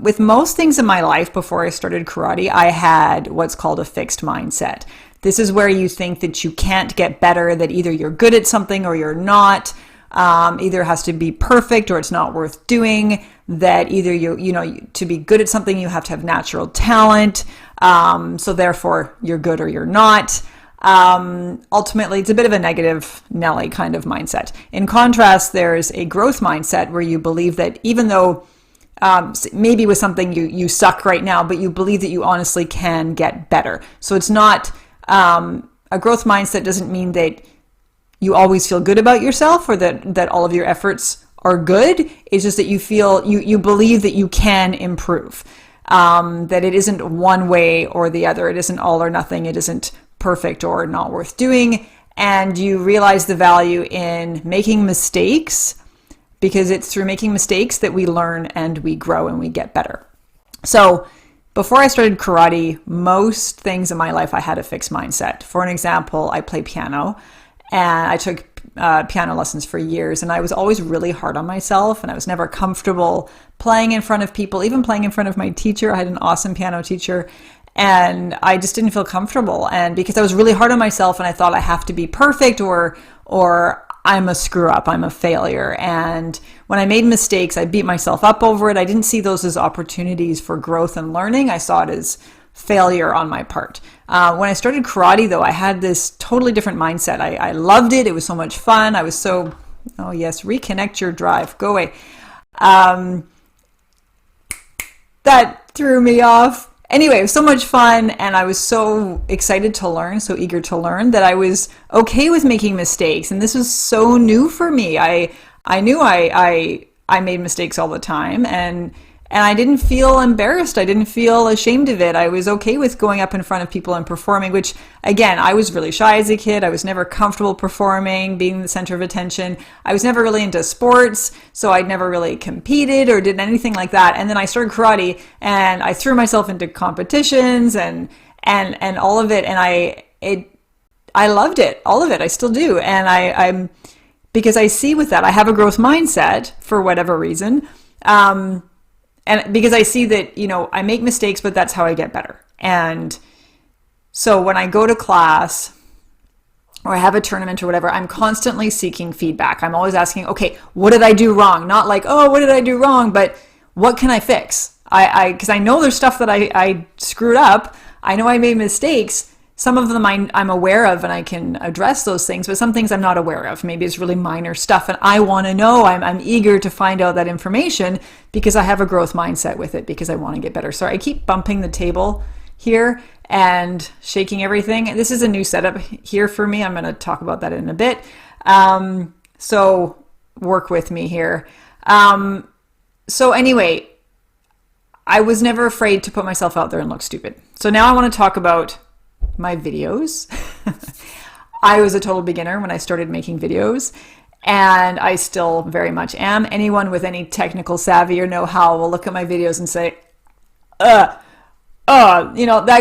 with most things in my life before I started karate, I had what's called a fixed mindset. This is where you think that you can't get better, that either you're good at something or you're not. Either it has to be perfect or it's not worth doing. That either to be good at something, you have to have natural talent. So therefore you're good or you're not. Ultimately, it's a bit of a negative Nelly kind of mindset. In contrast, there's a growth mindset where you believe that even though maybe with something you suck right now, but you believe that you honestly can get better. So it's not, a growth mindset doesn't mean that you always feel good about yourself or that all of your efforts are good. It's just that you feel, you believe that you can improve, that it isn't one way or the other. It isn't all or nothing. It isn't perfect or not worth doing. And you realize the value in making mistakes, because it's through making mistakes that we learn and we grow and we get better. So before I started karate, most things in my life, I had a fixed mindset. For an example, I play piano, and I took piano lessons for years, and I was always really hard on myself, and I was never comfortable playing in front of people, even playing in front of my teacher. I had an awesome piano teacher, and I just didn't feel comfortable. And because I was really hard on myself, and I thought I have to be perfect or I'm a screw up, I'm a failure. And when I made mistakes, I beat myself up over it. I didn't see those as opportunities for growth and learning. I saw it as failure on my part. When I started karate, though, I had this totally different mindset. I loved it. It was so much fun. I was so, oh yes, reconnect your drive, go away. That threw me off. Anyway, it was so much fun, and I was so excited to learn, so eager to learn, that I was okay with making mistakes. And this was so new for me. I knew I made mistakes all the time, and I didn't feel embarrassed. I didn't feel ashamed of it. I was okay with going up in front of people and performing, which, again, I was really shy as a kid. I was never comfortable performing, being the center of attention. I was never really into sports, so I'd never really competed or did anything like that. And then I started karate, and I threw myself into competitions and all of it, and I loved it, all of it. I still do. And I'm because I see with that, I have a growth mindset for whatever reason. And because I see that, I make mistakes, but that's how I get better. And so when I go to class or I have a tournament or whatever, I'm constantly seeking feedback. I'm always asking, okay, what did I do wrong? Not like, oh, what did I do wrong? But what can I fix? Because I know there's stuff that I screwed up. I know I made mistakes. Some of them I'm aware of, and I can address those things, but some things I'm not aware of. Maybe it's really minor stuff, and I want to know. I'm eager to find out that information because I have a growth mindset with it, because I want to get better. Sorry, I keep bumping the table here and shaking everything. This is a new setup here for me. I'm going to talk about that in a bit. So work with me here. So anyway, I was never afraid to put myself out there and look stupid. So now I want to talk about my videos. I was a total beginner when I started making videos, and I still very much am. Anyone with any technical savvy or know-how will look at my videos and say, that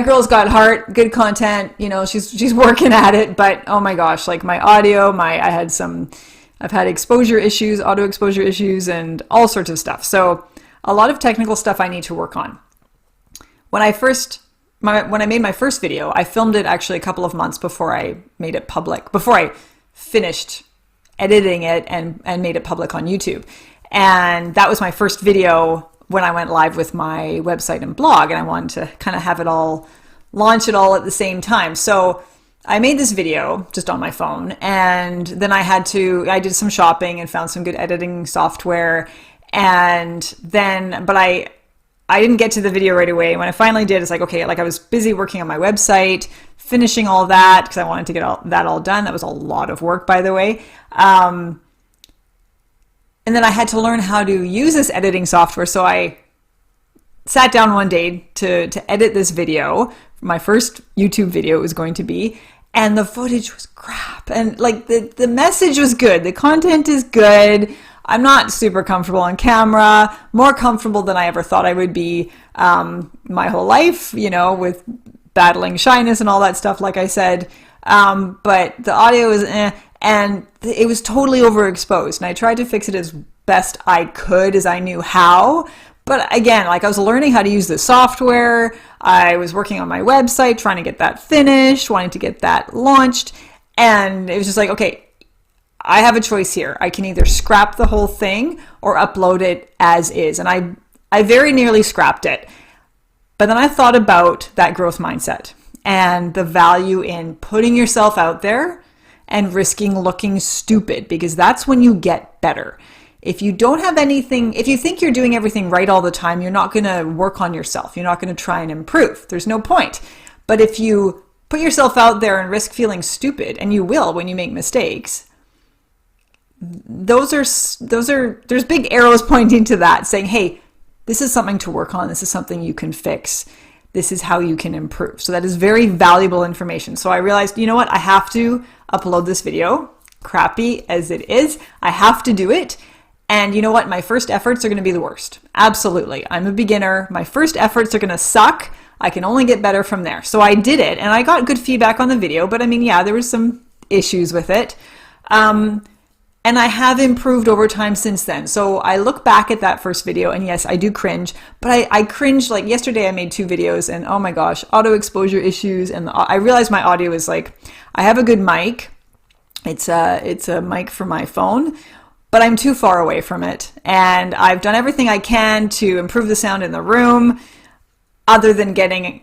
girl's got heart, good content, she's working at it, but oh my gosh, like my audio, I've had exposure issues, auto exposure issues, and all sorts of stuff. So a lot of technical stuff I need to work on. When I made my first video, I filmed it actually a couple of months before I made it public, before I finished editing it and made it public on YouTube. And that was my first video when I went live with my website and blog, and I wanted to kind of launch it all at the same time. So I made this video just on my phone, and then I did some shopping and found some good editing software. But I didn't get to the video right away. When I finally did, it's like, okay, I was busy working on my website, finishing all that because I wanted to get that all done. That was a lot of work, by the way. And then I had to learn how to use this editing software. So I sat down one day to edit this video, my first YouTube video it was going to be, and the footage was crap. And the message was good. The content is good. I'm not super comfortable on camera, more comfortable than I ever thought I would be my whole life, with battling shyness and all that stuff, like I said. But the audio is and it was totally overexposed. And I tried to fix it as best I could, as I knew how, But again, like I was learning how to use the software. I was working on my website, trying to get that finished, wanting to get that launched. And it was just like, okay, I have a choice here. I can either scrap the whole thing or upload it as is. And I very nearly scrapped it. But then I thought about that growth mindset and the value in putting yourself out there and risking looking stupid, because that's when you get better. If you don't have anything, if you think you're doing everything right all the time, you're not going to work on yourself. You're not going to try and improve. There's no point. But if you put yourself out there and risk feeling stupid, and you will when you make mistakes, there's big arrows pointing to that, saying, hey, this is something to work on. This is something you can fix. This is how you can improve. So that is very valuable information. So I realized, you know what? I have to upload this video, crappy as it is. I have to do it. And you know what? My first efforts are going to be the worst. Absolutely. I'm a beginner. My first efforts are going to suck. I can only get better from there. So I did it, and I got good feedback on the video, but I mean, yeah, there was some issues with it. And I have improved over time since then. So I look back at that first video, and yes, I do cringe, but I cringed. Like yesterday I made 2 videos, and oh my gosh, auto exposure issues. And I realized my audio is like, I have a good mic. It's a mic for my phone, but I'm too far away from it. And I've done everything I can to improve the sound in the room, other than getting,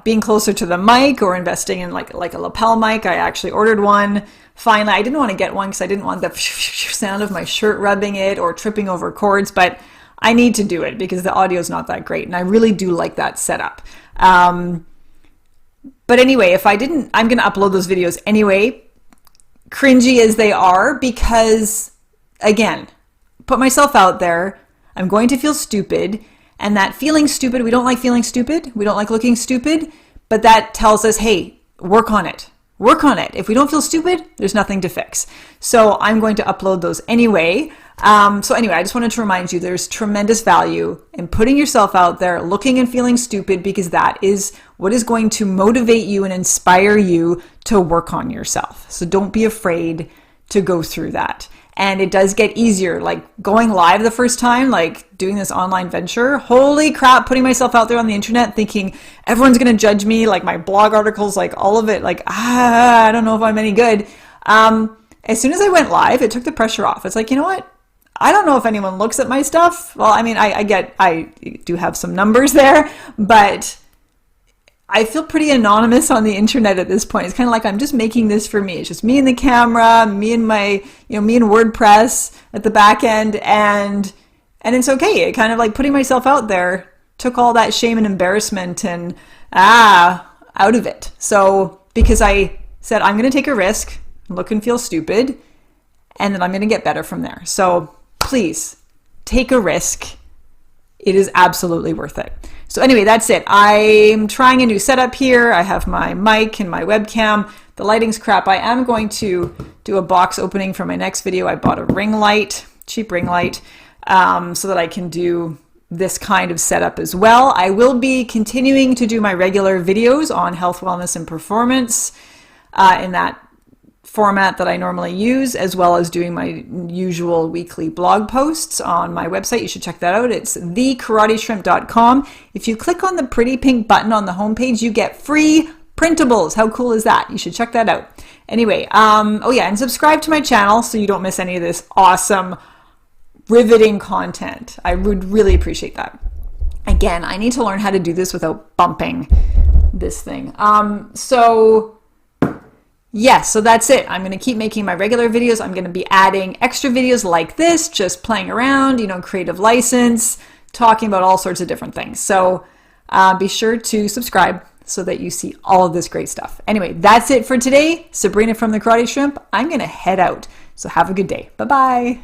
being closer to the mic or investing in like a lapel mic. I actually ordered one. Finally, I didn't want to get one because I didn't want the sound of my shirt rubbing it or tripping over cords, but I need to do it because the audio is not that great. And I really do like that setup. But anyway, if I didn't, I'm going to upload those videos anyway, cringy as they are, because again, put myself out there. I'm going to feel stupid. And that feeling stupid, we don't like feeling stupid. We don't like looking stupid. But that tells us, hey, work on it. Work on it. If we don't feel stupid, there's nothing to fix. So I'm going to upload those anyway. So anyway, I just wanted to remind you there's tremendous value in putting yourself out there, looking and feeling stupid, because that is what is going to motivate you and inspire you to work on yourself. So don't be afraid to go through that. And it does get easier, like going live the first time, like doing this online venture. Holy crap, putting myself out there on the internet thinking everyone's going to judge me, like my blog articles, like all of it, like, I don't know if I'm any good. As soon as I went live, it took the pressure off. It's like, you know what? I don't know if anyone looks at my stuff. Well, I mean, I do have some numbers there, but I feel pretty anonymous on the internet at this point. It's kind of like I'm just making this for me. It's just me and the camera, me and my, me and WordPress at the back end, and it's okay. It kind of like putting myself out there took all that shame and embarrassment and out of it. So because I said I'm going to take a risk, look and feel stupid, and then I'm going to get better from there. So please take a risk. It is absolutely worth it. So anyway, that's it. I'm trying a new setup here. I have my mic and my webcam. The lighting's crap. I am going to do a box opening for my next video. I bought a ring light, cheap ring light, so that I can do this kind of setup as well. I will be continuing to do my regular videos on health, wellness, and performance in that format that I normally use, as well as doing my usual weekly blog posts on my website. You should check that out. It's theKarateShrimp.com. If you click on the pretty pink button on the homepage, you get free printables. How cool is that? You should check that out. Anyway, oh yeah, and subscribe to my channel so you don't miss any of this awesome, riveting content. I would really appreciate that. Again, I need to learn how to do this without bumping this thing. Yes, so that's it. I'm going to keep making my regular videos. I'm going to be adding extra videos like this, just playing around, creative license, talking about all sorts of different things. So be sure to subscribe so that you see all of this great stuff. Anyway, that's it for today. Sabrina from the Karate Shrimp. I'm going to head out. So have a good day. Bye-bye.